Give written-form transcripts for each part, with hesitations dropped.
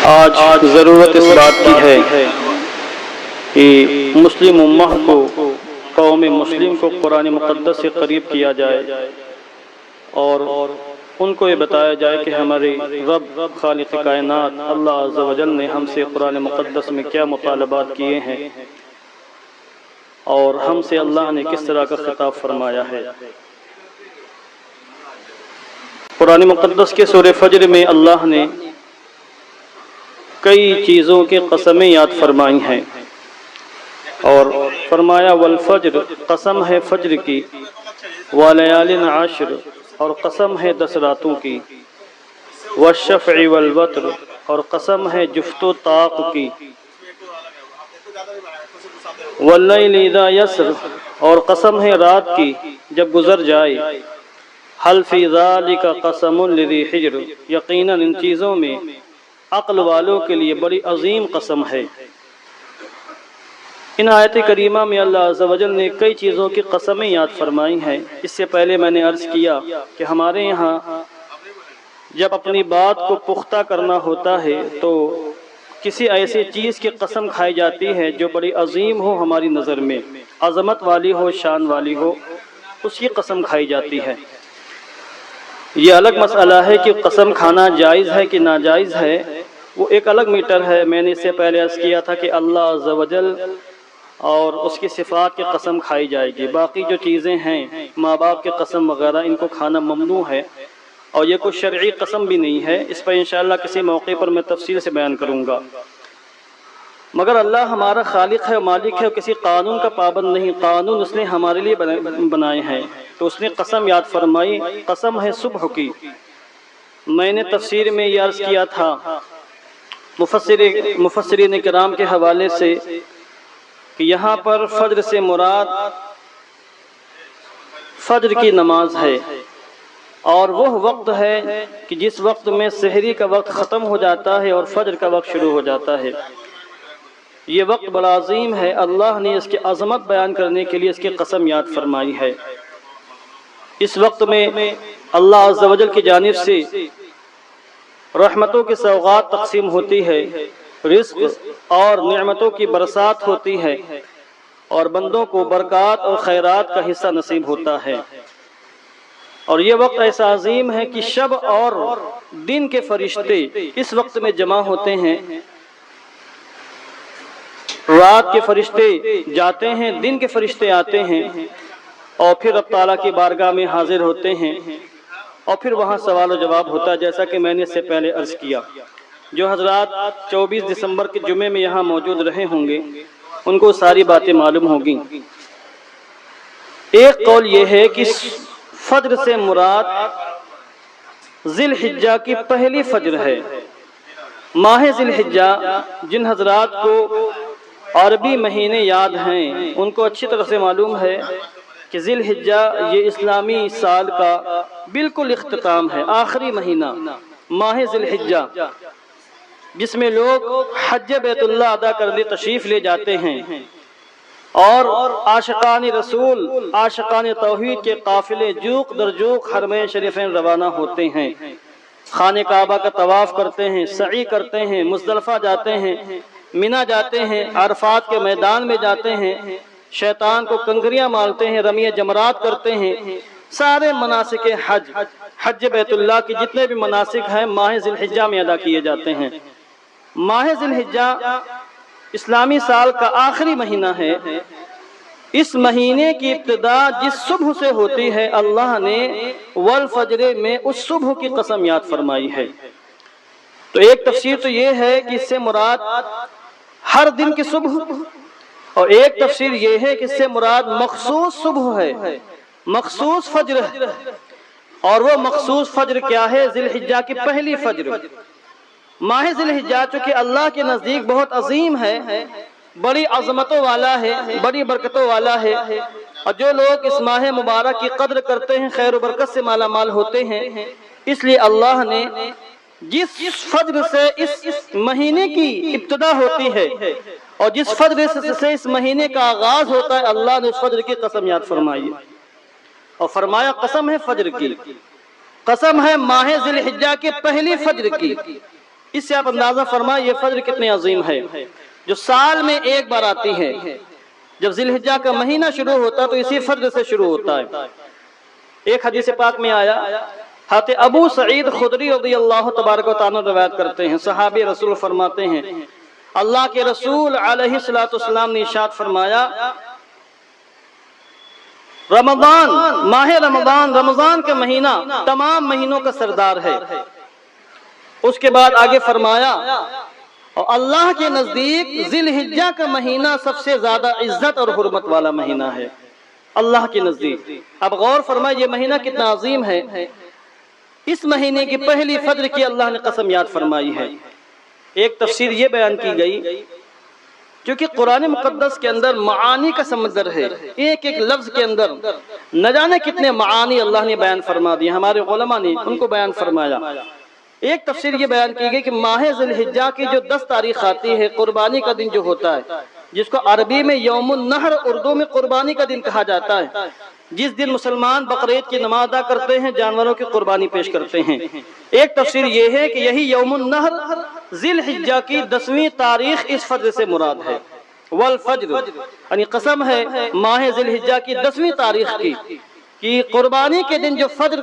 آج ضرورت اس بات کی ہے کہ مسلم امہ کو، قوم مسلم کو قرآن مقدس سے قریب کیا جائے اور ان کو یہ بتایا جائے کہ ہمارے رب خالق کائنات اللہ عز و جل نے ہم سے قرآن مقدس میں کیا مطالبات کیے ہیں اور ہم سے اللہ نے کس طرح کا خطاب فرمایا ہے۔ قرآن مقدس کے سورہ فجر میں اللہ نے کئی چیزوں کے قسمیں یاد فرمائی ہیں اور فرمایا والفجر، قسم ہے فجر کی، ولیال عشر، اور قسم ہے 10 راتوں کی، والشفع والوتر، اور قسم ہے جفت و طاق کی، واللیل اذا یسر، اور قسم ہے رات کی جب گزر جائے، حل فی ذالک قسم لذی حجر، یقیناً ان چیزوں میں عقل والوں کے لیے بڑی عظیم قسم ہے۔ ان آیت کریمہ میں اللہ عز و جل نے کئی چیزوں کی قسمیں یاد فرمائی ہیں۔ اس سے پہلے میں نے عرض کیا کہ ہمارے یہاں جب اپنی بات کو پختہ کرنا ہوتا ہے تو کسی ایسی چیز کی قسم کھائی جاتی ہے جو بڑی عظیم ہو، ہماری نظر میں عظمت والی ہو، شان والی ہو، اس کی قسم کھائی جاتی ہے۔ یہ الگ مسئلہ ہے کہ قسم کھانا جائز ہے کہ ناجائز ہے، وہ ایک الگ میٹر ہے۔ میں نے اس سے پہلے عرض کیا تھا کہ اللہ عز و جل اور اس کی صفات کی قسم کھائی جائے گی، باقی جو چیزیں ہیں ماں باپ کی قسم وغیرہ ان کو کھانا ممنوع ہے اور یہ کوئی شرعی قسم بھی نہیں ہے۔ اس پر انشاءاللہ کسی موقع پر میں تفصیل سے بیان کروں گا۔ مگر اللہ ہمارا خالق ہے، مالک ہے، کسی قانون کا پابند نہیں، قانون اس نے ہمارے لیے بنائے ہیں، تو اس نے قسم یاد فرمائی، قسم ہے صبح کی۔ میں نے تفسیر میں یہ عرض کیا تھا مفسرین کرام کے حوالے سے کہ یہاں پر فجر سے مراد فجر کی نماز ہے اور وہ وقت ہے کہ جس وقت میں سحری کا وقت ختم ہو جاتا ہے اور فجر کا وقت شروع ہو جاتا ہے۔ یہ وقت بڑا عظیم ہے، اللہ نے اس کی عظمت بیان کرنے کے لیے اس کی قسم یاد فرمائی ہے۔ اس وقت میں اللہ عز و جل کی جانب سے رحمتوں کی سوغات تقسیم ہوتی ہے، رزق اور نعمتوں کی برسات ہوتی ہے اور بندوں کو برکات اور خیرات کا حصہ نصیب ہوتا ہے۔ اور یہ وقت ایسا عظیم ہے کہ شب اور دن کے فرشتے اس وقت میں جمع ہوتے ہیں، رات کے فرشتے جاتے ہیں، دن کے فرشتے آتے ہیں اور پھر رب تعالیٰ کی بارگاہ میں حاضر ہوتے ہیں اور پھر وہاں سوال و جواب ہوتا ہے، جیسا کہ میں نے اس سے پہلے عرض کیا۔ جو حضرات 24 دسمبر کے جمعے میں یہاں موجود رہے ہوں گے ان کو ساری باتیں معلوم ہوگی۔ ایک قول یہ ہے کہ فجر سے مراد ذی الحجہ کی پہلی فجر ہے۔ ماہ ذی الحجہ جن حضرات کو عربی مہینے یاد ہیں ان کو اچھی طرح سے معلوم ہے کہ ذی الحجہ یہ اسلامی سال کا بالکل اختتام ہے، آخری مہینہ ماہ ذی الحجہ، جس میں لوگ حج بیت اللہ ادا کرنے تشریف لے جاتے ہیں اور عاشقان رسول، عاشقان توحید کے قافلے جوق در جوق حرمین شریفین روانہ ہوتے ہیں، خانہ کعبہ کا طواف کرتے ہیں، سعی کرتے ہیں، مزدلفہ جاتے ہیں، منی جاتے ہیں، عرفات کے میدان میں جاتے ہیں، شیطان کو کنکریاں مارتے ہیں، رمی جمرات کرتے ہیں۔ سارے مناسک حج بیت اللہ کی جتنے بھی مناسک ہیں ماہ ذی الحجہ میں ادا کیے جاتے ہیں۔ ماہ ذی الحجہ اسلامی سال کا آخری مہینہ ہے۔ اس مہینے کی ابتدا جس صبح سے ہوتی ہے اللہ نے والفجر میں اس صبح کی قسم یاد فرمائی ہے۔ تو ایک تفسیر تو یہ ہے کہ اس سے مراد ہر دن کی صبح، اور ایک تفسیر یہ ہے کہ اس سے مراد مخصوص صبح ہے، مخصوص فجر ہے، اور وہ مخصوص فجر کیا ہے؟ ذی الحجہ کی پہلی فجر۔ ماہ ذی الحجہ چونکہ اللہ کے نزدیک بہت عظیم ہے، بڑی عظمتوں والا ہے، بڑی برکتوں والا ہے، اور جو لوگ اس ماہ مبارک کی قدر کرتے ہیں خیر و برکت سے مالا مال ہوتے ہیں۔ اس لیے اللہ نے جس فجر سے اس مہینے کی ابتدا ہوتی ہے اور جس فجر سے اس مہینے کا آغاز ہوتا ہے اللہ نے اس فجر کی قسم یاد فرمائی اور فرمایا قسم ہے فجر کی، قسم ہے ماہ ذی الحجہ کی پہلی فجر کی۔ اس سے آپ اندازہ فرمائیں یہ فجر کتنی عظیم ہے، جو سال میں ایک بار آتی ہے۔ جب ذی الحجہ کا مہینہ شروع ہوتا ہے تو اسی فجر سے شروع ہوتا ہے۔ ایک حدیث پاک میں آیا، حضرت ابو سعید خدری رضی اللہ تبارک و تعالیٰ روایت کرتے ہیں، صحابی رسول فرماتے ہیں اللہ کے رسول علیہ السلام نے ارشاد فرمایا رمضان، ماہ رمضان، رمضان کا مہینہ تمام مہینوں کا سردار ہے۔ اس کے بعد آگے فرمایا اور اللہ کے نزدیک ذی الحجہ کا مہینہ سب سے زیادہ عزت اور حرمت والا مہینہ ہے اللہ کے نزدیک۔ اب غور فرمائے یہ مہینہ کتنا عظیم ہے۔ اس مہینے کی پہلی فجر کی اللہ نے قسم یاد فرمائی ہے۔ ایک تفسیر یہ بیان کی گئی کیونکہ قرآن مقدس کے اندر معانی کا سمندر ہے، ایک ایک لفظ کے اندر نہ جانے کتنے معانی اللہ نے بیان فرما دیے، ہمارے علماء نے ان کو بیان فرمایا۔ ایک تفسیر یہ بیان کی گئی کہ ماہ ذی الحجہ کی جو 10 تاریخ آتی ہے، قربانی کا دن جو ہوتا ہے، جس کو عربی میں یوم النحر، اردو میں قربانی کا دن کہا جاتا ہے، جس دن مسلمان بقرعید کی نماز ادا کرتے ہیں، جانوروں کی قربانی پیش کرتے ہیں۔ ایک تفسیر یہ ہے کہ یہی یوم النحر ذی الحجہ کی 10ویں تاریخ اس فجر سے مراد ہے۔ والفجر یعنی قسم ہے ماہ ذی الحجہ کی 10ویں تاریخ کی کہ قربانی کے دن جو فجر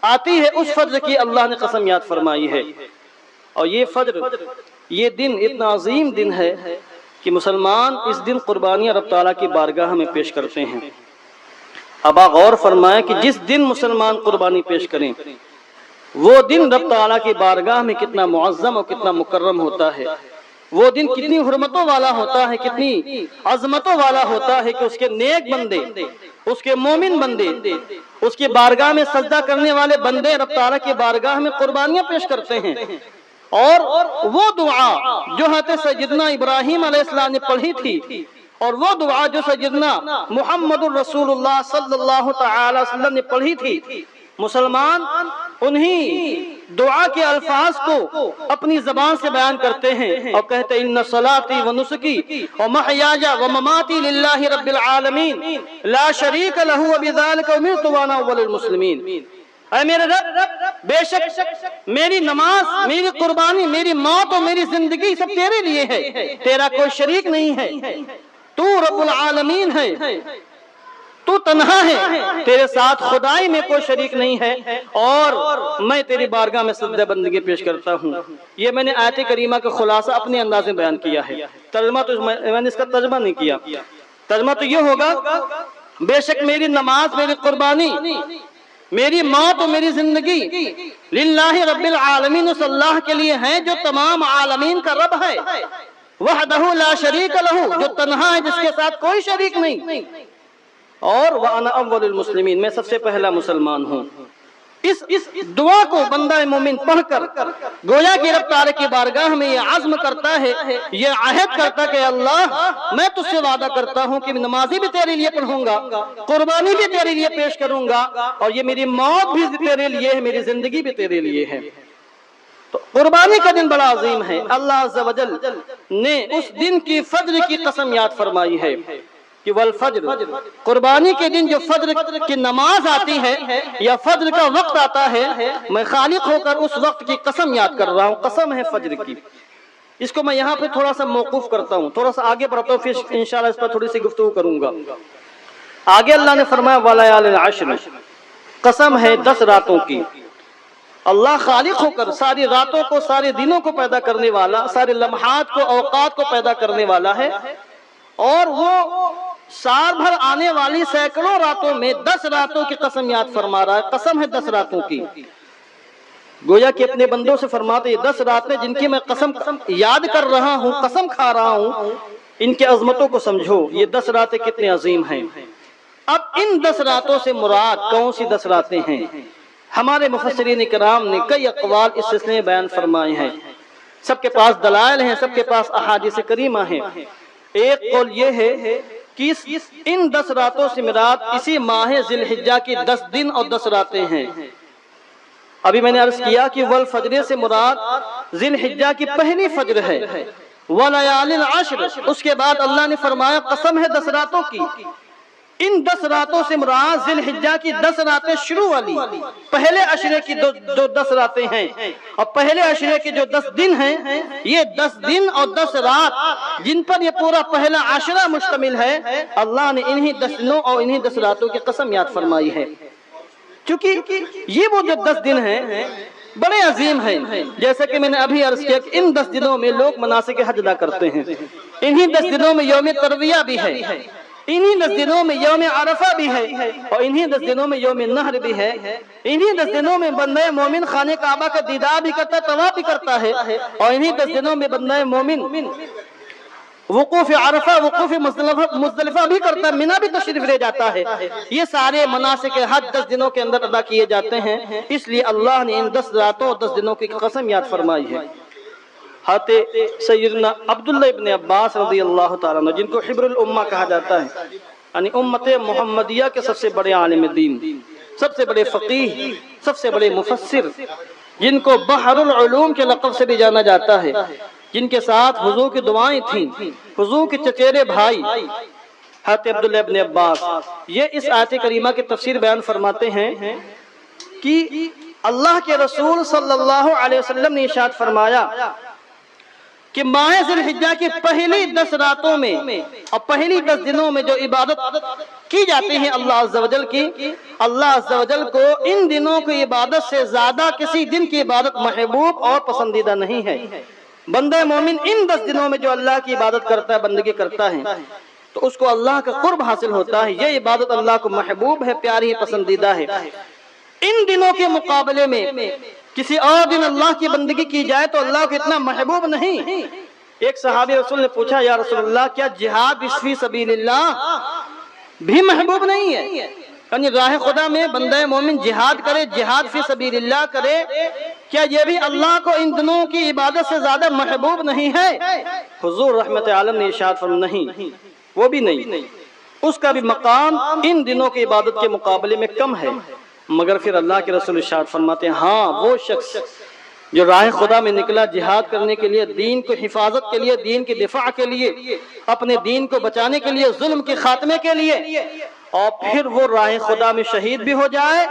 آتی ہے اس فجر کی اللہ نے قسم یاد فرمائی ہے۔ اور یہ فجر، یہ دن اتنا عظیم دن ہے کہ مسلمان اس دن قربانیاں رب تعالیٰ کی بارگاہ میں پیش کرتے ہیں۔ اب آپ غور فرمائیں کہ جس دن مسلمان قربانی پیش کریں وہ دن رب تعالیٰ کی بارگاہ میں کتنا معظم اور کتنا مکرم ہوتا ہے، وہ دن کتنی حرمتوں والا ہوتا ہے، کتنی عظمتوں والا ہوتا ہے کہ اس کے نیک بندے، اس کے مومن بندے، اس کی بارگاہ میں سجدہ کرنے والے بندے رب تعالیٰ کی بارگاہ میں قربانیاں پیش کرتے ہیں۔ اور وہ دعا جو حضرت سیدنا ابراہیم علیہ السلام نے پڑھی تھی، اور وہ دعا جو سیدنا محمد الرسول اللہ صلی اللہ تعالی وسلم نے پڑھی تھی، مسلمان انہی دعا کے الفاظ کو اپنی زبان سے بیان کرتے ہیں اور کہتے ہیں ان صلاتی و نسکی و محیاج و مماتی للہ رب العالمین لا شریک لہ وبذالک امرت وانا اول المسلمین۔ اے میرے رب، بے شک میری نماز، میری قربانی، میری موت اور میری زندگی سب تیرے لیے ہے، تیرا کوئی شریک نہیں ہے، تو رب العالمین ہے، تو تنہا ہے، تیرے ساتھ خدائی میں کوئی شریک نہیں ہے، اور میں تیری بارگاہ میں سجدہ بندگی پیش کرتا ہوں۔ یہ میں نے آیت کریمہ کا خلاصہ اپنے انداز میں بیان کیا ہے، ترجمہ تو میں نے اس کا ترجمہ نہیں کیا۔ ترجمہ تو یہ ہوگا بے شک میری نماز، میری قربانی، میری موت اور میری زندگی للہ رب العالمین، اس اللہ کے لیے ہے جو تمام عالمین کا رب ہے، وحدہ لا شریک لہ، جو تنہا ہے، جس کے ساتھ کوئی شریک نہیں، اور وَأَنَا أَوَّلُ الْمُسْلِمِينَ، میں سب سے پہلا مسلمان ہوں۔ اس دعا کو بندہ مومن پڑھ کر گویا کہ رب تعالیٰ کی بارگاہ میں یہ عزم کرتا ہے، یہ عہد کرتا کہ اللہ میں تجھ سے وعدہ کرتا ہوں کہ نمازی بھی تیرے لیے پڑھوں گا، قربانی بھی تیرے لیے پیش کروں گا، اور یہ میری موت بھی تیرے لیے ہے، میری زندگی بھی تیرے لیے ہے۔ تو قربانی کا دن بڑا عظیم ہے۔ اللہ عز و جل نے اس دن کی فجر کی قسم یاد فرمائی ہے کہ والفجر، قربانی کے دن جو فجر کی نماز آتی ہے یا فجر کا وقت آتا ہے، میں خالق ہو کر اس وقت کی قسم یاد کر رہا ہوں، قسم ہے فجر کی۔ اس کو میں یہاں پہ تھوڑا سا موقوف کرتا ہوں، تھوڑا سا آگے بڑھتا ہوں، پھر انشاءاللہ اس پر تھوڑی سی گفتگو کروں گا۔ آگے اللہ نے فرمایا وَلَيَالِ الْعَشْرِ، قسم ہے 10 راتوں کی۔ اللہ خالق ہو کر ساری راتوں کو، سارے دنوں کو پیدا کرنے والا، سارے لمحات کو، اوقات کو پیدا کرنے والا ہے، اور وہ سال بھر آنے والی سینکڑوں راتوں میں 10 راتوں کی قسم یاد فرما رہا ہے، قسم ہے 10 راتوں کی۔ گویا کہ اپنے بندوں سے فرماتے یہ 10 راتیں جن کی میں قسم یاد کر رہا ہوں، قسم کھا رہا ہوں، ان کے عظمتوں کو سمجھو، یہ 10 راتیں کتنے عظیم ہیں۔ اب ان 10 راتوں سے مراد کون سی 10 راتیں ہیں؟ ہمارے مفسرین کرام نے کئی اقوال اس سلسلے میں بیان فرمائے ہیں، سب کے پاس دلائل ہیں، سب کے پاس احادیث کریمہ ہیں۔ ایک قول یہ ہے کہ ان 10 راتوں سے مراد اسی ماہ ذی الحجہ کی 10 دن اور 10 راتیں ہیں۔ ابھی میں نے عرض کیا کہ والفجر سے مراد ذی الحجہ کی پہلی فجر ہے، وَلَيَالِ الْعَشْرِ، اس کے بعد اللہ نے فرمایا قسم ہے 10 راتوں کی۔ ان 10 راتوں سے مراد ذی الحجہ کی 10 راتیں شروع والی پہلے عشرے کی جو 10 راتیں ہیں اور پہلے عشرے کے جو 10 دن ہیں، یہ 10 دن اور 10 رات جن پر یہ پورا پہلا عشرہ مشتمل ہے، اللہ نے انہی 10 دنوں اور انہی 10 راتوں کی قسم یاد فرمائی ہے، کیونکہ یہ وہ جو 10 دن ہیں بڑے عظیم ہیں۔ جیسا کہ میں نے ابھی عرض کیا کہ ان 10 دنوں میں لوگ مناسک حج ادا کرتے ہیں، انہی 10 دنوں میں یوم ترویہ بھی ہے، انہی 10 دنوں میں یوم عرفہ بھی ہے، اور انہی 10 دنوں میں یوم نحر بھی ہے، انہی 10 دنوں میں بندہ مومن خانہ کعبہ کا دیدار بھی کرتا ہے، طواف بھی کرتا ہے، اور انہی 10 دنوں میں بندہ مومن وقوف عرفہ، وقوف مزدلفہ بھی کرتا ہے، منی بھی تشریف لے جاتا ہے۔ یہ سارے مناسک حج 10 دنوں کے اندر ادا کیے جاتے ہیں، اس لیے اللہ نے ان 10 راتوں اور 10 دنوں کی قسم یاد فرمائی ہے۔ حضرت سیدنا عبداللہ ابن عباس رضی اللہ تعالیٰ عنہ، جن کو حبر الامہ کہا جاتا ہے، یعنی امت محمدیہ کے سب سے بڑے عالم دین، سب سے بڑے فقیہ، سب سے بڑے مفسر، جن کو بحر العلوم کے لقب سے بھی جانا جاتا ہے، جن کے ساتھ حضور کی دعائیں تھیں، حضور کے چچیرے بھائی حضرت عبداللہ ابن عباس، یہ اس آیت کریمہ کی تفسیر بیان فرماتے ہیں کہ اللہ کے رسول صلی اللہ علیہ وسلم نے ارشاد فرمایا کہ ماہ ذی الحجہ کی پہلی 10 راتوں میں اور پہلی 10 دنوں میں جو عبادت کی جاتی ہے اللہ عز و جل کی، اللہ عز و جل کو ان دنوں کی عبادت سے زیادہ کسی دن کی عبادت محبوب اور پسندیدہ نہیں ہے۔ بندہ مومن ان 10 دنوں میں جو اللہ کی عبادت کرتا ہے، بندگی کرتا ہے، تو اس کو اللہ کا قرب حاصل ہوتا ہے، یہ عبادت اللہ کو محبوب ہے، پیاری ہے، پسندیدہ ہے۔ ان دنوں کے مقابلے میں کسی اور دن اللہ کی بندگی کی جائے تو اللہ کو اتنا محبوب نہیں۔ ایک صحابی رسول نے پوچھا، یا رسول اللہ کیا جہاد فی سبیل اللہ بھی محبوب نہیں ہے؟ یعنی راہ خدا میں بندہ مومن جہاد کرے، جہاد فی سبیل اللہ کرے، کیا یہ بھی اللہ کو ان دنوں کی عبادت سے زیادہ محبوب نہیں ہے؟ حضور رحمت عالم نے ارشاد فرمایا نہیں، وہ بھی نہیں، اس کا بھی مقام ان دنوں کی عبادت کے مقابلے میں کم ہے۔ مگر پھر اللہ کے رسول ارشاد فرماتے ہیں، ہاں وہ شخص جو راہ خدا میں نکلا جہاد کرنے کے لیے، دین کو حفاظت کے لیے، دین کی دفاع کے لیے، اپنے دین کو بچانے کے لیے، ظلم کے خاتمے کے لیے، اور پھر وہ راہ خدا میں شہید بھی ہو جائے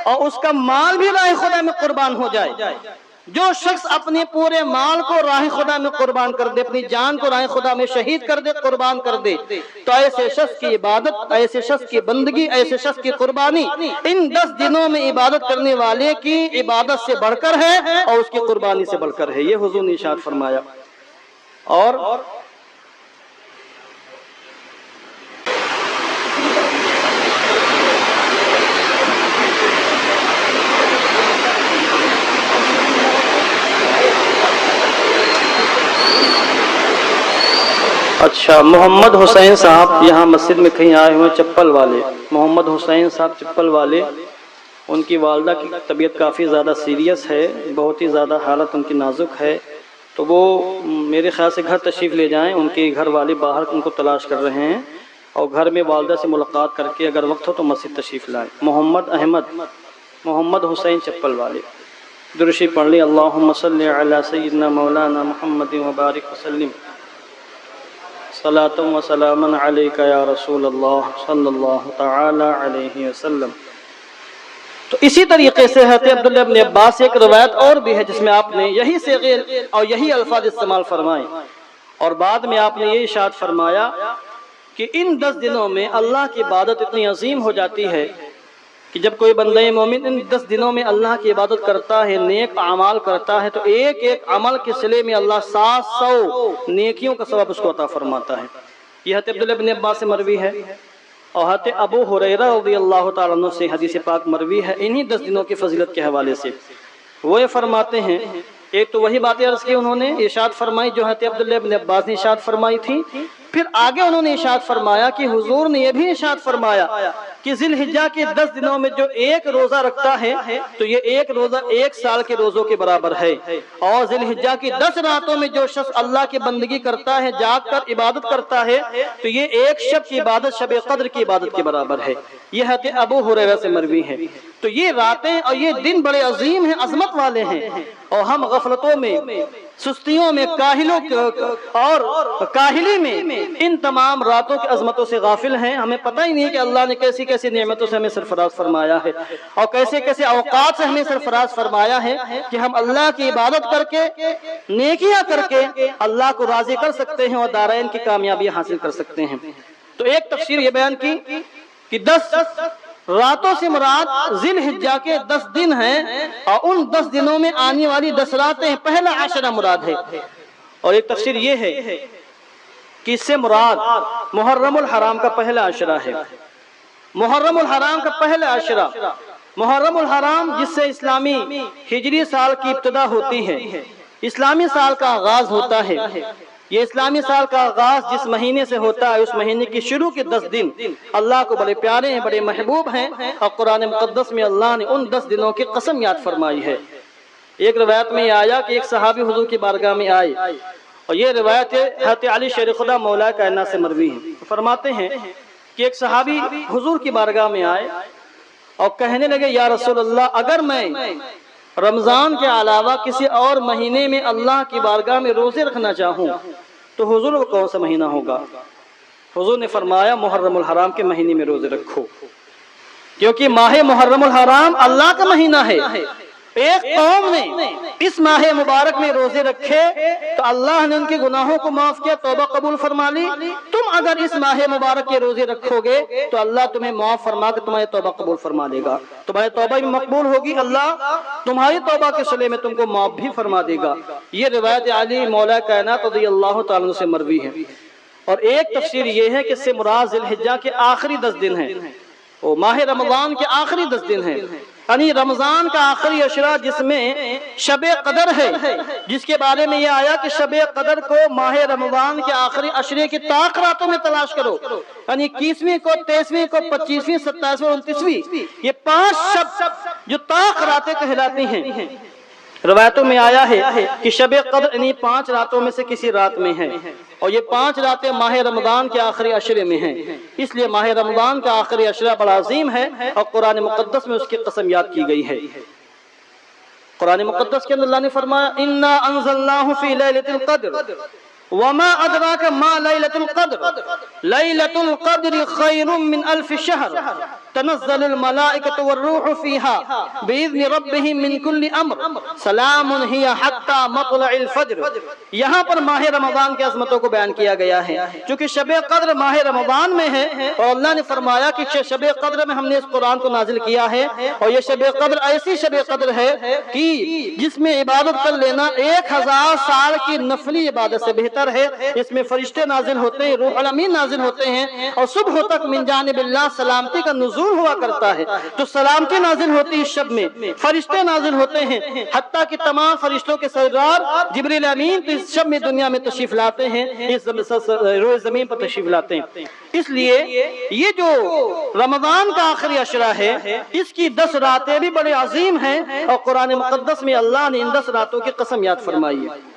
اور اس کا مال بھی راہ خدا میں قربان ہو جائے۔ جو شخص اپنے پورے مال کو راہ خدا میں قربان کر دے، اپنی جان کو راہ خدا میں شہید کر دے، قربان کر دے، تو ایسے شخص کی عبادت، ایسے شخص کی بندگی، ایسے شخص کی قربانی ان 10 دنوں میں عبادت کرنے والے کی عبادت سے بڑھ کر ہے اور اس کی قربانی سے بڑھ کر ہے، یہ حضور نے ارشاد فرمایا۔ اور اچھا، محمد حسین صاحب یہاں مسجد میں کہیں آئے ہوئے، چپل والے، محمد حسین صاحب چپل والے، ان کی والدہ کی طبیعت کافی زیادہ سیریس ہے، بہت ہی زیادہ حالت ان کی نازک ہے، تو وہ میرے خیال سے گھر تشریف لے جائیں، ان کے گھر والے باہر ان کو تلاش کر رہے ہیں، اور گھر میں والدہ سے ملاقات کر کے اگر وقت ہو تو مسجد تشریف لائیں۔ محمد احمد، محمد حسین چپل والے، درود شریف پڑھ لیں، اللہم صلی علی سیدنا مولانا محمد وبارک وسلم، صلاۃ و سلام علیک یا رسول اللہ صلی اللہ تعالی علیہ وسلم۔ تو اسی طریقے سے حضرت عبداللہ ابن عباس سے ایک روایت اور بھی ہے جس میں آپ نے یہی صیغے اور یہی الفاظ استعمال فرمائے، اور بعد میں آپ نے یہ ارشاد فرمایا کہ ان 10 دنوں میں اللہ کی عبادت اتنی عظیم ہو جاتی ہے کہ جب کوئی بندہ مومن ان 10 دنوں میں اللہ کی عبادت کرتا ہے، نیک اعمال کرتا ہے، تو ایک ایک عمل کے صلے میں اللہ 700 نیکیوں کا ثواب اس کو عطا فرماتا ہے۔ یہ حضرت عبداللہ بن عباس سے مروی ہے، اور حضرت ابو ہریرہ رضی اللہ تعالیٰ عنہ سے حدیث پاک مروی ہے انہی 10 دنوں کی فضیلت کے حوالے سے۔ وہ یہ فرماتے ہیں، ایک تو وہی باتیں عرض کی انہوں نے ارشاد فرمائی جو حضرت عبداللہ بن عباس نے ارشاد فرمائی تھی، پھر آگے انہوں نے ارشاد فرمایا کہ حضور نے یہ بھی ارشاد فرمایا کہ ذی الحجہ کے 10 دنوں میں جو ایک روزہ رکھتا ہے تو یہ ایک روزہ 1 سال کے روزوں کے برابر ہے، اور ذی الحجہ کی 10 راتوں میں جو شخص اللہ کی بندگی کرتا ہے، جاگ کر عبادت کرتا ہے، تو یہ ایک شب کی عبادت شب قدر کی عبادت کے برابر ہے۔ یہ حضرت ابو ہریرہ سے مروی ہے۔ تو یہ راتیں اور یہ دن بڑے عظیم ہیں، عظمت والے ہیں، اور ہم غفلتوں میں سستیوں میں، کاہلوں اور کاہلی میں ان تمام راتوں کی عظمتوں سے غافل ہیں۔ ہمیں پتہ ہی نہیں کہ اللہ نے کیسی کیسی نعمتوں سے ہمیں سرفراز فرمایا ہے اور کیسے کیسے اوقات سے ہمیں سرفراز فرمایا ہے کہ ہم اللہ کی عبادت کر کے، نیکیاں کر کے اللہ کو راضی کر سکتے ہیں اور دارین کی کامیابی حاصل کر سکتے ہیں۔ تو ایک تفسیر یہ بیان کی کہ 10 راتوں سے مراد ذی الحجہ کے 10 دن ہیں اور ان 10 دنوں میں آنے والی 10 راتیں پہلا عشرہ مراد ہے۔ اور ایک تفسیر یہ ہے کہ اس سے مراد محرم الحرام کا پہلا عشرہ ہے۔ محرم الحرام کا پہلا عشرہ، محرم الحرام جس سے اسلامی ہجری سال کی ابتدا ہوتی ہے، اسلامی سال کا آغاز ہوتا ہے۔ یہ اسلامی سال کا آغاز جس مہینے سے ہوتا ہے، اس مہینے کی شروع کے 10 دن اللہ کو بڑے پیارے ہیں، بڑے محبوب ہیں اور قرآن مقدس میں اللہ نے ان 10 دنوں کی قسم یاد فرمائی ہے۔ ایک روایت میں یہ آیا کہ ایک صحابی حضور کی بارگاہ میں آئے اور یہ روایت حضرت علی شیر خدا مولا کائنات سے مروی ہے۔ فرماتے ہیں کہ ایک صحابی حضور کی بارگاہ میں آئے اور کہنے لگے یا رسول اللہ، اگر میں رمضان کے علاوہ کسی اور مہینے میں اللہ کی بارگاہ میں روزے رکھنا چاہوں تو حضور کو کون سا مہینہ ہوگا؟ حضور نے فرمایا محرم الحرام کے مہینے میں روزے رکھو، کیونکہ ماہ محرم الحرام اللہ کا مہینہ ہے۔ ایک قوم نے اس ماہ مبارک میں روزے رکھے تو اللہ نے ان کے گناہوں کو معاف کیا، توبہ قبول فرما لی۔ تم اگر اس ماہ مبارک کے روزے رکھو گے تو اللہ تمہیں معاف فرما کے تمہاری توبہ قبول فرما لے گا، تمہاری توبہ بھی مقبول ہوگی، اللہ تمہاری توبہ کے صلے میں تم کو معاف بھی فرما دے گا۔ یہ روایت علی مولا کائنات رضی اللہ تعالیٰ عنہ سے مروی ہے۔ اور ایک تفسیر یہ ہے کہ اس سے مراد ذی الحجہ کے آخری 10 دن ہیں، وہ ماہ رمضان کے آخری 10 دن ہیں، یعنی رمضان کا آخری عشرہ جس میں شب قدر ہے، جس کے بارے میں یہ آیا کہ شب قدر کو ماہ رمضان کے آخری عشرے کی طاق راتوں میں تلاش کرو، یعنی 21ویں کو، 23ویں کو، 25ویں، 27ویں اور 29ویں، یہ 5 شب جو طاق راتیں کہلاتی ہیں۔ روایتوں میں آیا ہے کہ شب قدر انہی 5 راتوں میں سے کسی رات میں ہے اور یہ 5 راتیں ماہ رمضان کے آخری عشرے میں ہیں، اس لیے ماہ رمضان کا آخری عشرہ بڑا عظیم ہے اور قرآن مقدس میں اس کی قسم یاد کی گئی ہے۔ قرآن مقدس کے اندر اللہ نے فرمایا اِنَّا أَنزَلْنَاهُ فِي لَيْلَةِ الْقَدْرِ وَمَا أَدْرَاكَ مَا لَيْلَةُ الْقَدْرِ لَيْلَةُ الْقَدْرِ خَيْرٌ مِّنْ أَلْفِ شَهْرٍ تنزل الملائكة والروح فيها بإذن ربهم من كل أمر سلام هي حتى مطلع الفجر۔ یہاں پر ماہ رمضان کی عظمتوں کو بیان کیا گیا ہے، چونکہ شب قدر ماہ رمضان میں ہے اور اللہ نے فرمایا کہ شب قدر میں ہم نے اس قرآن کو نازل کیا ہے اور یہ شب قدر ایسی شب قدر ہے کہ جس میں عبادت کر لینا 1000 سال کی نفلی عبادت سے بہتر ہے۔ اس میں فرشتے نازل ہوتے ہیں، روح الامین نازل ہوتے ہیں اور صبح تک من جانب اللہ سلامتی کا نزول ہوا کرتا ہے۔ تو سلامتی نازل ہوتی ہے اس شب میں، فرشتے نازل ہوتے ہیں، حتیٰ کہ تمام فرشتوں کے سردار جبریل امین تو اس شب میں دنیا میں تشریف لاتے ہیں، اس روئے زمین پر تشریف لاتے ہیں۔ اس لیے یہ جو رمضان کا آخری عشرہ ہے اس کی 10 راتیں بھی بڑے عظیم ہیں اور قرآن مقدس میں اللہ نے ان 10 راتوں کی قسم یاد فرمائی ہے۔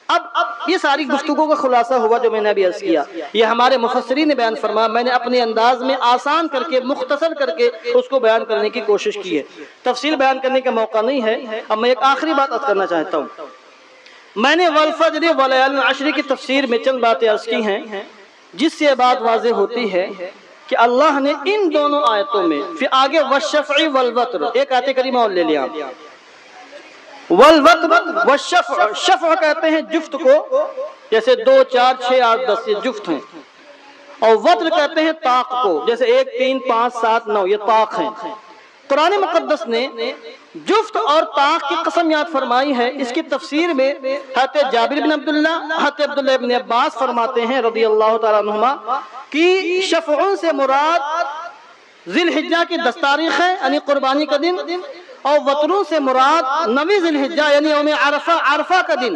اب یہ ساری گفتگو کا خلاصہ ہوا جو میں نے ابھی عرض کیا، یہ ہمارے مفسرین نے بیان فرمایا، میں نے اپنے انداز میں آسان کر کے، مختصر کر کے اس کو بیان کرنے کی کوشش کی ہے، تفصیل بیان کرنے کا موقع نہیں ہے۔ اب میں ایک آخری بات عرض کرنا چاہتا ہوں، میں نے والفجر ولیال عشر کی تفسیر میں چند باتیں عرض کی ہیں جس سے بات واضح ہوتی ہے کہ اللہ نے ان دونوں آیتوں میں، پھر آگے والشفع والوتر، ایک آیت کریمہ اور لے لیا، والوتر والشفع، شفع کہتے ہیں جفت کو، جیسے 2 4 6 8 10 یہ جفت ہیں، اور وتر کہتے ہیں طاق کو، جیسے 1 3 5 7 9 یہ طاق ہیں۔ قرآن مقدس نے جفت اور طاق کی قسم یاد فرمائی ہے۔ اس کی تفسیر میں حضرت جابر بن عبداللہ، حضرت عبداللہ بن عباس فرماتے ہیں رضی اللہ تعالیٰ عنہما کہ شفعوں سے مراد ذی الحجہ کی 10 تاریخ ہے یعنی قربانی کا دن، اور وطروں سے مراد 9 ذی الحجہ یعنی یوم عرفہ، عرفہ کا دن،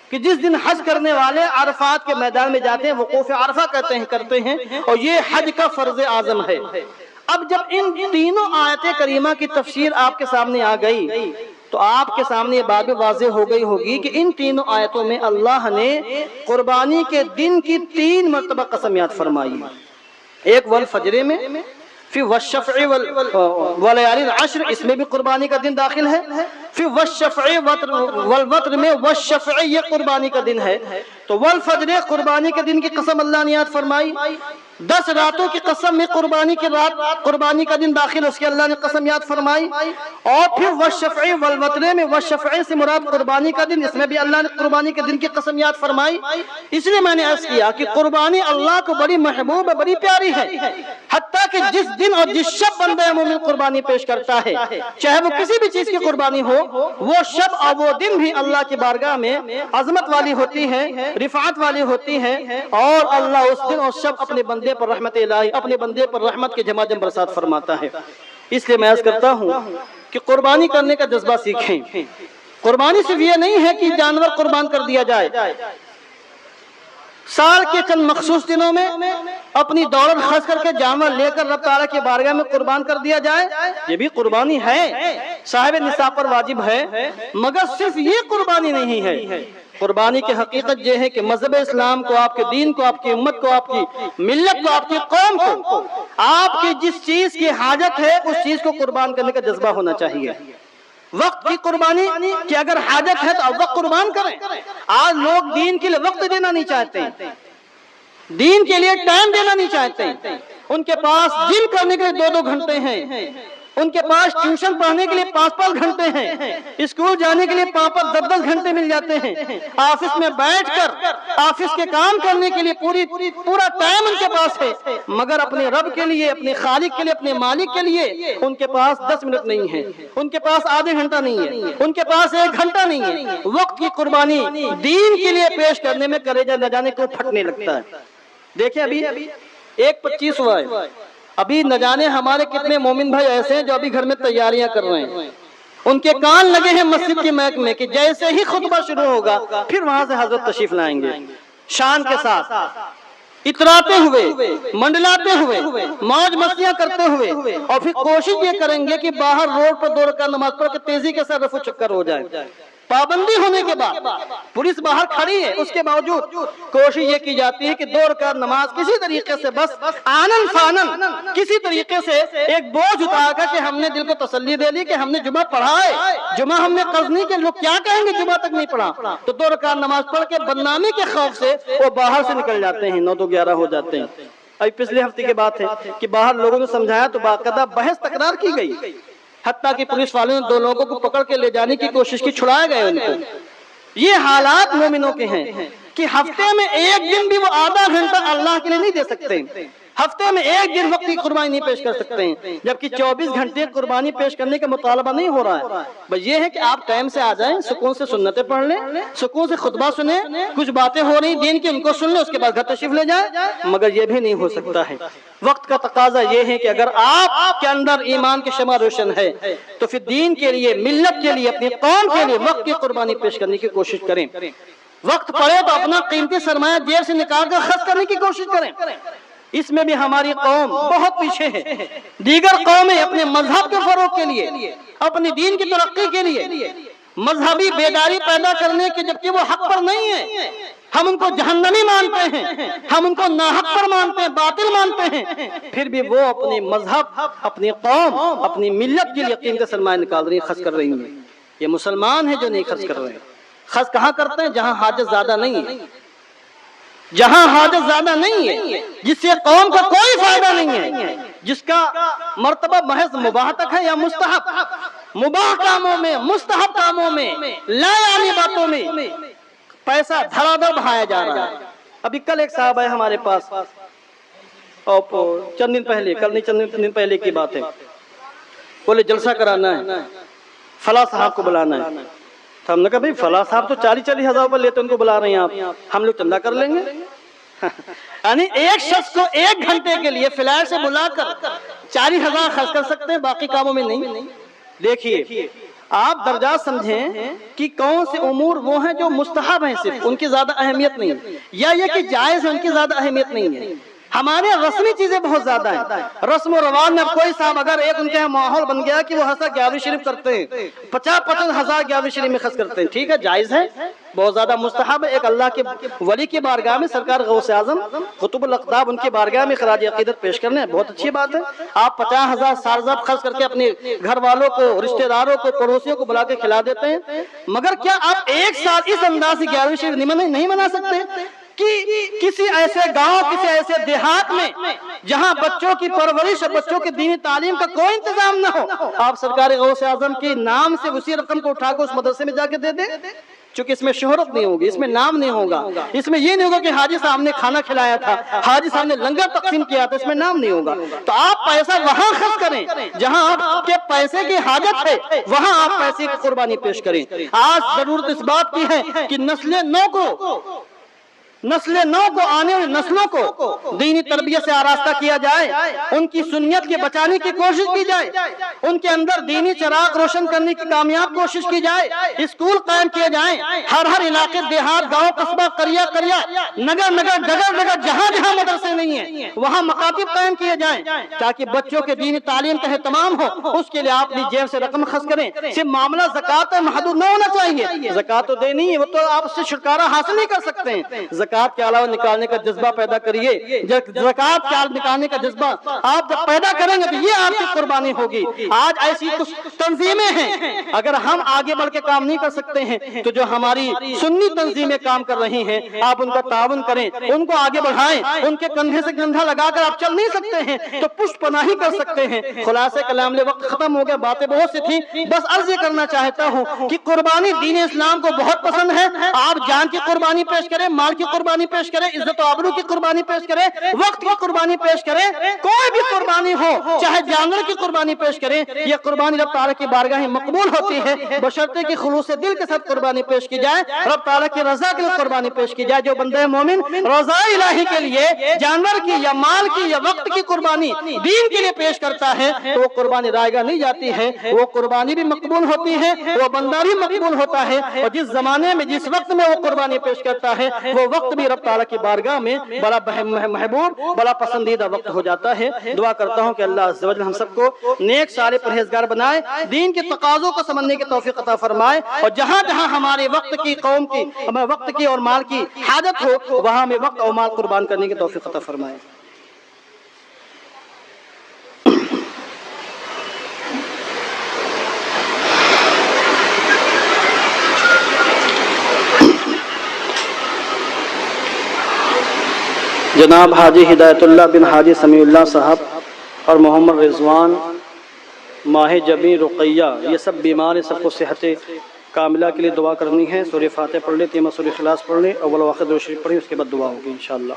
کہ جس دن حج کرنے والے عرفات کے میدان میں جاتے ہیں، وقوف عرفہ کرتے ہیں اور یہ حج کا فرض اعظم ہے۔ اب جب ان تینوں آیت کریمہ کی تفسیر آپ کے سامنے آ گئی تو آپ کے سامنے یہ بات واضح ہو گئی ہوگی کہ ان تینوں آیتوں میں اللہ نے قربانی کے دن کی 3 مرتبہ قسم یاد فرمائی، ایک والفجر میں، پھر والشفع ولیال العشر، اس میں بھی قربانی کا دن داخل ہے، پھر والشفع والوتر میں والشفع یہ قربانی کا دن ہے، تو والفجر قربانی کے دن کی قسم اللہ نے یاد فرمائی، 10 راتوں کی قسم میں قربانی کی رات قربانی کا دن داخل اس کے اللہ نے قسم یاد فرمائی، اور پھر والشفع والوتر میں والشفع سے مراد قربانی کا دن، اس میں بھی اللہ نے قربانی کے دن کی قسم یاد فرمائی۔ اس لیے میں نے عرض کیا کہ قربانی اللہ کو بڑی محبوب ہے، بڑی پیاری ہے، حتیٰ کہ جس دن اور جس شب بندہ مومن قربانی پیش کرتا ہے، چاہے وہ کسی بھی چیز کی قربانی ہو، وہ شب اور وہ دن بھی اللہ کی بارگاہ میں عظمت والی ہوتی ہے، رفعت والی ہوتی ہے، اور اللہ اس دن اور شب اپنے بندے پر رحمت الہی، اپنے بندے پر رحمت کے جھماجھم برسات فرماتا ہے۔ اس لیے میں عرض کرتا ہوں کہ قربانی کرنے کا جذبہ سیکھیں۔ قربانی صرف یہ نہیں ہے کہ جانور قربان کر دیا جائے، سال کے چند مخصوص دنوں میں اپنی دولت خرچ کر کے جانور لے کر رب تعالیٰ کی بارگاہ میں قربان کر دیا جائے، یہ بھی قربانی ہے، صاحب نصاب پر واجب ہے، مگر صرف یہ قربانی نہیں ہے۔ قربانی کی حقیقت یہ ہے کہ مذہب اسلام کو، آپ کے دین کو، آپ کی امت کو، آپ کی ملت کو، آپ کی قوم کو آپ کی جس چیز کی حاجت ہے اس چیز کو قربان کرنے کا جذبہ ہونا چاہیے۔ وقت کی قربانی کہ اگر حاجت ہے تو اب وقت قربان کریں۔ آج لوگ دین کے لیے وقت دینا نہیں چاہتے، دین کے لیے ٹائم دینا نہیں چاہتے، ان کے پاس جم کرنے کے لیے 2-2 گھنٹے ہیں، ان کے پاس ٹیوشن پڑھنے کے لیے 5-5 گھنٹے ہیں، اسکول جانے کے لیے 5-10 گھنٹے مل جاتے ہیں، آفس میں بیٹھ کر آفس کے کام کرنے کے لیے پورا ٹائم ان کے پاس ہے، مگر اپنے رب کے لیے، اپنے خالق کے لیے، اپنے مالک کے لیے ان کے پاس 10 منٹ نہیں ہے، ان کے پاس آدھے گھنٹہ نہیں ہے، ان کے پاس 1 گھنٹہ نہیں ہے۔ وقت کی قربانی دین کے لیے پیش کرنے میں کلیجہ نہ جانے کو پھٹنے لگتا ہے۔ دیکھیں ابھی 1:25 ہوا ہے، ابھی نہ جانے ہمارے کتنے مومن بھائی ایسے ہیں جو ابھی گھر میں تیاریاں کر رہے ہیں، ان کے کان لگے ہیں مسجد کی محک میں کہ جیسے ہی خطبہ شروع ہوگا پھر وہاں سے حضرت تشریف لائیں گے، شان کے ساتھ اتراتے ہوئے، منڈلاتے ہوئے، موج مستیاں کرتے ہوئے، اور پھر کوشش یہ کریں گے کہ باہر روڈ پر 2 رکعت نماز پڑھ کے تیزی کے ساتھ رفع چکر ہو جائے۔ پابندی ہونے کے بعد پولیس باہر کھڑی ہے، اس کے باوجود کوشش یہ کی جاتی ہے کہ 2 رکعت نماز کسی طریقے سے بس آنن فانن کسی طریقے سے ایک بوجھ اتار کر کہ ہم نے دل کو تسلی دے لی کہ ہم نے جمعہ پڑھا ہے، جمعہ ہم نے قرض نہیں کہ لوگ کیا کہیں گے جمعہ تک نہیں پڑھا، تو 2 رکعت نماز پڑھ کے بدنامی کے خوف سے وہ باہر سے نکل جاتے ہیں، 9-11 ہو جاتے ہیں۔ ابھی پچھلے ہفتے کی بات ہے کہ باہر لوگوں نے سمجھایا تو باقاعدہ بحث تکرار کی گئی، حتیٰ کہ پولیس والوں نے 2 لوگوں کو پکڑ کے لے جانے کی کوشش کی، چھڑائے گئے ان کو۔ یہ حالات مومنوں کے ہیں کہ ہفتے میں 1 دن بھی وہ آدھا گھنٹہ اللہ کے لیے نہیں دے سکتے، ہفتے میں 1 دن وقت کی قربانی نہیں پیش کر سکتے ہیں، جبکہ 24 گھنٹے قربانی پیش کرنے کا مطالبہ نہیں ہو رہا ہے۔ بس یہ ہے کہ آپ ٹائم سے آ جائیں، سکون سے سنتیں پڑھ لیں، سکون سے خطبہ سنیں، کچھ باتیں ہو رہی دین کی ان کو سن لیں، اس کے بعد گھر تشریف لے جائیں، مگر یہ بھی نہیں ہو سکتا ہے۔ وقت کا تقاضا یہ ہے کہ اگر آپ کے اندر ایمان کی شمع روشن ہے تو پھر دین کے لیے، ملت کے لیے، اپنی قوم کے لیے وقت کی قربانی پیش کرنے کی کوشش کریں۔ وقت پڑے تو اپنا قیمتی سرمایہ جیب سے نکال کر خرچ کرنے کی کوشش کریں۔ اس میں بھی ہماری قوم بہت پیچھے ہے، دیگر قومیں اپنے مذہب کے فروغ کے لیے، اپنی دین کی ترقی کے لیے مذہبی بیداری پیدا کرنے کے، جبکہ وہ حق پر نہیں ہے، ہم ان کو جہنمی مانتے ہیں، ہم ان کو ناحق پر مانتے ہیں، باطل مانتے ہیں، پھر بھی وہ اپنے مذہب، اپنی قوم، اپنی ملت کے لیے قیمتی سرمایہ نکال رہی ہیں، خرچ کر رہی ہیں۔ یہ مسلمان ہیں جو نہیں خرچ کر رہے ہیں۔ خرچ کہاں کرتے ہیں؟ جہاں حاجت زیادہ نہیں ہے، جہاں حاجت زیادہ نہیں ہے، جس سے قوم کو کوئی فائدہ نہیں ہے، جس کا مرتبہ محض مباح تک ہے یا مستحب، مباح کاموں میں، مستحب کاموں میں، لا یعنی باتوں میں پیسہ دھڑا دھڑ بہایا جا رہا ہے۔ ابھی کل ایک صاحب ہے ہمارے پاس، چند دن پہلے، کل نہیں چند دن پہلے کی بات ہے، بولے جلسہ کرانا ہے، فلاں صاحب کو بلانا ہے۔ تو ہم نے کہا بھئی فلاں صاحب تو 40-40 ہزار روپے لیتے، ان کو بلا رہے ہیں آپ، ہم لوگ چندہ کر لیں گے۔ یعنی ایک شخص کو 1 گھنٹے کے لیے فلیٹ سے بلا کر 40 ہزار خرچ کر سکتے ہیں، باقی کاموں میں نہیں۔ دیکھیے آپ درجات سمجھیں کہ کون سے امور وہ ہیں جو مستحب ہیں، صرف ان کی زیادہ اہمیت نہیں ہے، یا یہ کہ جائز ہیں ان کی زیادہ اہمیت نہیں ہے۔ ہمارے رسمی چیزیں بہت زیادہ ہیں. رسم و رواج میں کوئی صاحب اگر ایک ان کے یہاں ماحول بن گیا کہ وہ ہسا 11 شریف کرتے ہیں, 50-50 ہزار 11 شریف میں خرچ کرتے ہیں, ٹھیک ہے, جائز ہے, بہت زیادہ مستحب ہے. ایک اللہ کے ولی کی بارگاہ میں سرکار غوث اعظم قطب الاقطاب ان کی بارگاہ میں خراج عقیدت پیش کرنے, بہت اچھی بات ہے. آپ 50,000 60,000 خرچ کر کے اپنے گھر والوں کو, رشتہ داروں کو, پڑوسیوں کو بلا کے کھلا دیتے ہیں, مگر کیا آپ ایک سال اس انداز سے 11 شریف نہیں منا سکتے کہ کسی ایسے گاؤں, کسی ایسے دیہات میں جہاں بچوں کی پرورش اور بچوں کی دینی تعلیم کا کوئی انتظام نہ ہو, آپ سرکار غوث اعظم کے نام سے اسی رقم کو اٹھا کے اس مدرسے میں جا کے دے دیں؟ چونکہ اس میں شہرت نہیں ہوگی, اس میں نام نہیں ہوگا, اس میں یہ نہیں ہوگا کہ حاجی صاحب نے کھانا کھلایا تھا, حاجی صاحب نے لنگر تقسیم کیا تھا, اس میں نام نہیں ہوگا. تو آپ پیسہ وہاں خرچ کریں جہاں آپ کے پیسے کی حاجت ہے, وہاں آپ پیسے کی قربانی پیش کریں. آج ضرورت اس بات کی ہے کہ نسل نو کو آنے والی نسلوں کو دینی تربیت سے آراستہ کیا جائے, ان کی سنت کے بچانے کی کوشش کی جائے, ان کے اندر دینی چراغ روشن کرنے کی کامیاب کوشش کی جائے, اسکول قائم کیے جائیں, ہر علاقے, دیہات, گاؤں, قصبہ, قریہ, نگر, جگہ جہاں مدرسے نہیں ہیں وہاں مکاتب قائم کیے جائیں تاکہ بچوں کے دینی تعلیم کا اہتمام ہو. اس کے لیے آپ اپنی جیب سے رقم خرچ کریں. صرف معاملہ زکوٰۃ میں محدود نہ ہونا چاہیے, زکوٰۃ تو دینی ہے, وہ تو آپ اس سے چھٹکارا حاصل نہیں کر سکتے ہیں. زکوٰۃ کے علاوہ نکالنے کا جذبہ پیدا کریے. زکوٰۃ کے علاوہ نکالنے کا جذبہ آپ جب پیدا کریں گے تو یہ آپ کی قربانی ہوگی. آج ایسی کچھ تنظیمیں ہیں, اگر ہم آگے بڑھ کے کام نہیں کر سکتے ہیں تو جو ہماری سنی تنظیمیں کام کر رہی ہیں آپ ان کا تعاون کریں, ان کو آگے بڑھائیں. ان کے کندھے سے کندھا لگا کر آپ چل نہیں سکتے ہیں تو پشت پناہی کر سکتے ہیں. خلاصہ کلام لے, وقت ختم ہو گیا, باتیں بہت سی تھیں, بس عرض یہ کرنا چاہتا ہوں کہ قربانی دین اسلام کو بہت پسند ہے. آپ جان کی قربانی پیش کریں, مال کی قربانی پیش کریں, عزت و آبرو کی قربانی پیش کریں, وقت کی قربانی پیش کریں, کوئی بھی قربانی ہو, چاہے جانور کی قربانی پیش کریں, یہ قربانی رب تعالیٰ کی بارگاہ میں مقبول ہوتی ہے بشرطے کہ خلوص دل کے ساتھ قربانی پیش کی جائے, رب تعالیٰ کی رضا کے لیے قربانی پیش کی جائے. جو بندہ مومن رضا الہی کے لیے جانور کی یا مال کی یا وقت کی قربانی دین کے لیے پیش کرتا ہے تو وہ قربانی رائے گاہ نہیں جاتی ہے, وہ قربانی بھی مقبول ہوتی ہے, وہ بندہ بھی مقبول ہوتا ہے, اور جس زمانے میں جس وقت میں وہ قربانی پیش کرتا ہے وہ وقت بھی رب تعالیٰ کی بارگاہ میں بڑا محبوب, بڑا پسندیدہ وقت ہو جاتا ہے. دعا کرتا ہوں کہ اللہ عز و جل ہم سب کو نیک سارے پرہیزگار بنائے, دین کے تقاضوں کو سمجھنے کی توفیق عطا فرمائے, اور جہاں جہاں ہمارے وقت کی, قوم کی, وقت کی اور مال کی حاجت ہو وہاں ہمیں وقت اور مال قربان کرنے کی توفیق عطا فرمائے. جناب حاجی ہدایت اللہ بن حاجی سمیع اللہ صاحب اور محمد رضوان ماہ جبیں رقیہ یہ سب بیمار ہیں, سب کو صحت کاملہ کے لیے دعا کرنی ہے. سورہ فاتحہ پڑھ لیں, تیمہ سورہ اخلاص پڑھ لیں, اول واخر درود شریف پڑھیں, اس کے بعد دعا ہوگی انشاءاللہ.